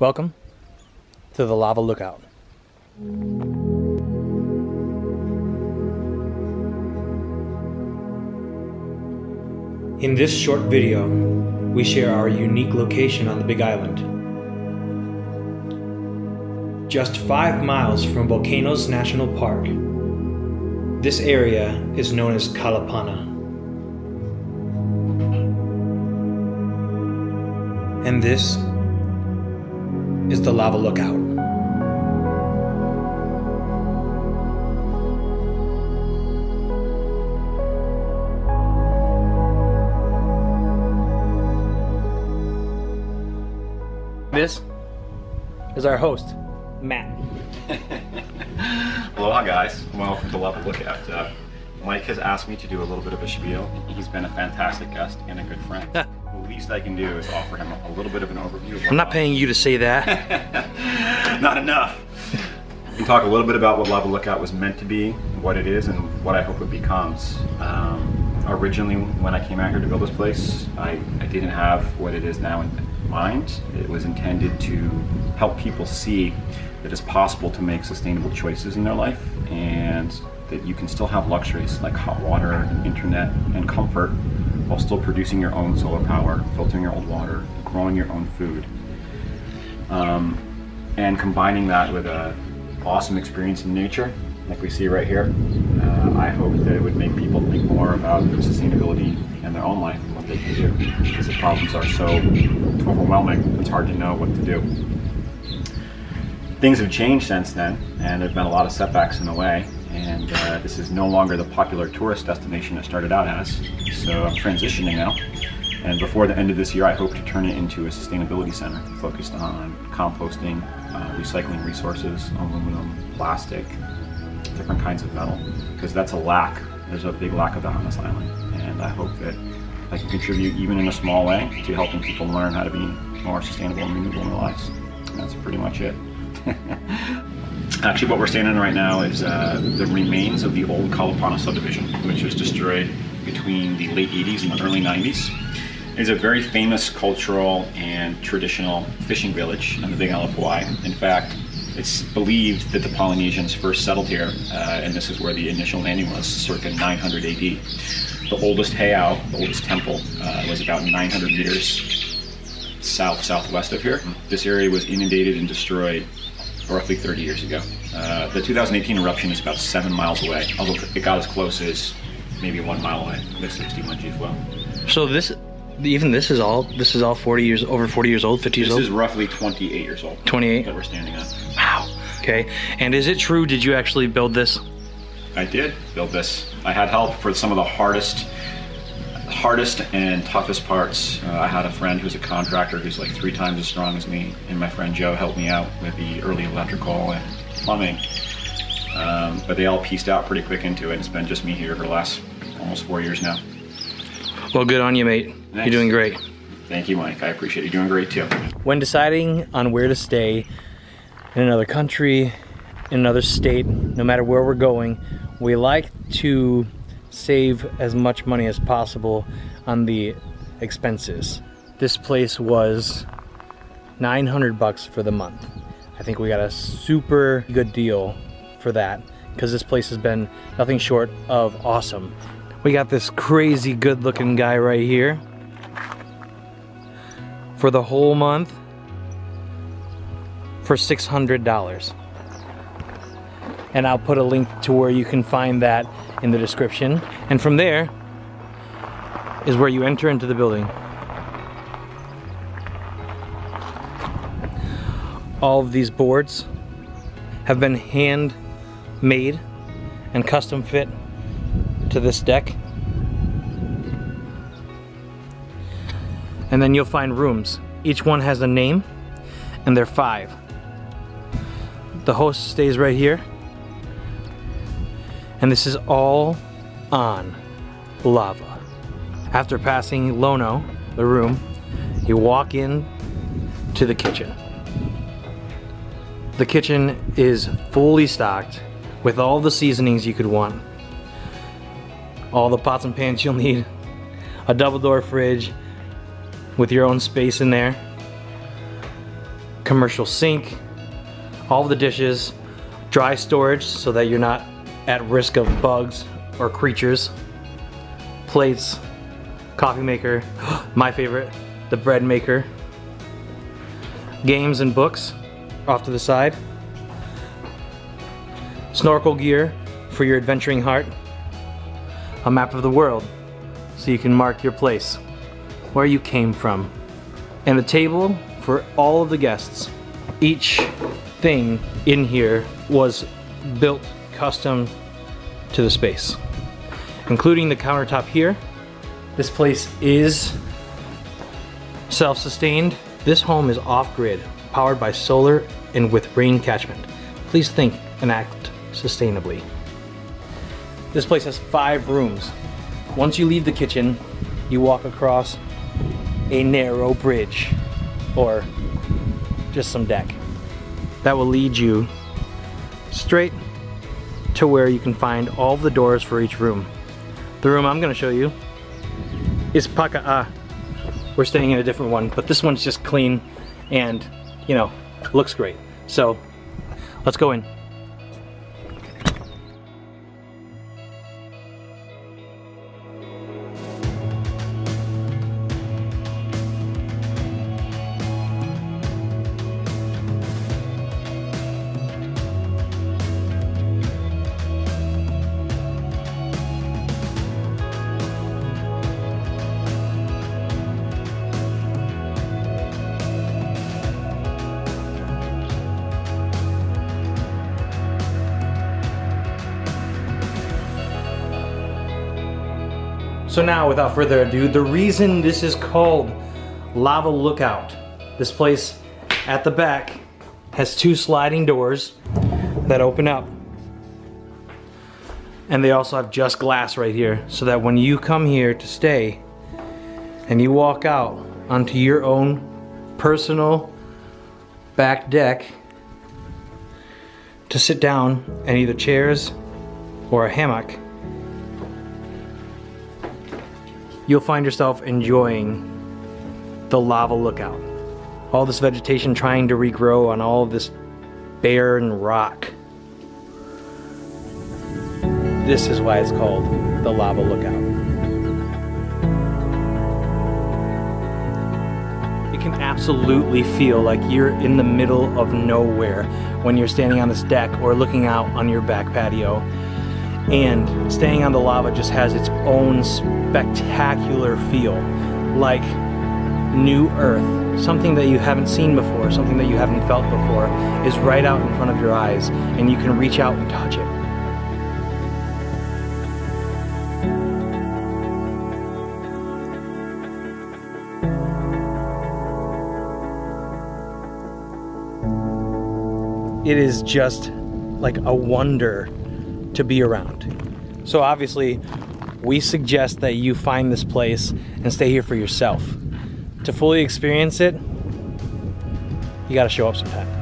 Welcome to the Lava Lookout. In this short video, we share our unique location on the Big Island. Just 5 miles from Volcanoes National Park, this area is known as Kalapana. And this is the Lava Lookout. This is our host, Matt. Aloha guys, welcome to Lava Lookout. Mike has asked me to do a little bit of a spiel. He's been a fantastic guest and a good friend. The least I can do is offer him a little bit of an overview. I'm not paying you to say that. Not enough. We can talk a little bit about what Lava Lookout was meant to be, what it is, and what I hope it becomes. Originally, when I came out here to build this place, I didn't have what it is now in mind. It was intended to help people see that it's possible to make sustainable choices in their life, and that you can still have luxuries like hot water, internet, and comfort while still producing your own solar power, filtering your own water, growing your own food, and combining that with an awesome experience in nature like we see right here. I hope that it would make people think more about sustainability in their own life and what they can do, because the problems are so overwhelming, it's hard to know what to do. Things have changed since then, and there's been a lot of setbacks in the way, and this is no longer the popular tourist destination it started out as. So I'm transitioning now, and before the end of this year I hope to turn it into a sustainability center focused on composting, recycling resources, aluminum, plastic, different kinds of metal, because that's a lack. There's a big lack of that on this island, and I hope that I can contribute even in a small way to helping people learn how to be more sustainable and renewable in their lives. And that's pretty much it. Actually, what we're standing in right now is the remains of the old Kalapana subdivision, which was destroyed between the late 80s and the early 90s. It's a very famous cultural and traditional fishing village on the Big Isle of Hawaii. In fact, it's believed that the Polynesians first settled here, and this is where the initial landing was, circa 900 AD. The oldest heiau, the oldest temple, was about 900 meters southwest of here. This area was inundated and destroyed roughly 30 years ago. The 2018 eruption is about 7 miles away, although it got as close as maybe 1 mile away, the 61 G flow. So this is all 40 years, over 40 years old, 50 years old? This is roughly 28 years old. 28? That we're standing on. Wow. Okay. And is it true, did you actually build this? I did build this. I had help for some of the hardest and toughest parts. I had a friend who's a contractor who's like 3 times as strong as me, and my friend Joe helped me out with the early electrical and plumbing. But they all pieced out pretty quick into it. It's been just me here for the last almost 4 years now. Well, good on you, mate. Thanks. You're doing great. Thank you, Mike. I appreciate you doing great too. When deciding on where to stay in another country, in another state, no matter where we're going, we like to save as much money as possible on the expenses. This place was $900 for the month. I think we got a super good deal for that, because this place has been nothing short of awesome. We got this crazy good looking guy right here for the whole month for $600. And I'll put a link to where you can find that in the description. And from there is where you enter into the building. All of these boards have been hand-made and custom fit to this deck. And then you'll find rooms. Each one has a name, and they're 5. The host stays right here. And this is all on lava. After passing Lono, the room, you walk in to the kitchen. The kitchen is fully stocked with all the seasonings you could want. All the pots and pans you'll need. A double door fridge with your own space in there. commercial sink, all of the dishes, dry storage so that you're not at risk of bugs or creatures, plates, coffee maker, my favorite, the bread maker, games and books off to the side, snorkel gear for your adventuring heart, a map of the world so you can mark your place, where you came from, and a table for all of the guests. Each thing in here was built custom to the space, including the countertop here. This place is self-sustained. This home is off-grid, powered by solar and with rain catchment. Please think and act sustainably. This place has 5 rooms. Once you leave the kitchen, you walk across a narrow bridge, or just some deck, that will lead you straight to where you can find all the doors for each room. The room I'm gonna show you is Paka'a. We're staying in a different one, but this one's just clean and, you know, looks great. So let's go in. So now, without further ado, the reason this is called Lava Lookout. This place at the back has 2 sliding doors that open up. And they also have just glass right here, so that when you come here to stay and you walk out onto your own personal back deck to sit down in either chairs or a hammock, you'll find yourself enjoying the Lava Lookout. All this vegetation trying to regrow on all of this barren rock. This is why it's called the Lava Lookout. It can absolutely feel like you're in the middle of nowhere when you're standing on this deck or looking out on your back patio. And staying on the lava just has its own spectacular feel, like new earth. Something that you haven't seen before, something that you haven't felt before is right out in front of your eyes, and you can reach out and touch it. It is just like a wonder to be around. So obviously, we suggest that you find this place and stay here for yourself. To fully experience it, you gotta show up sometime.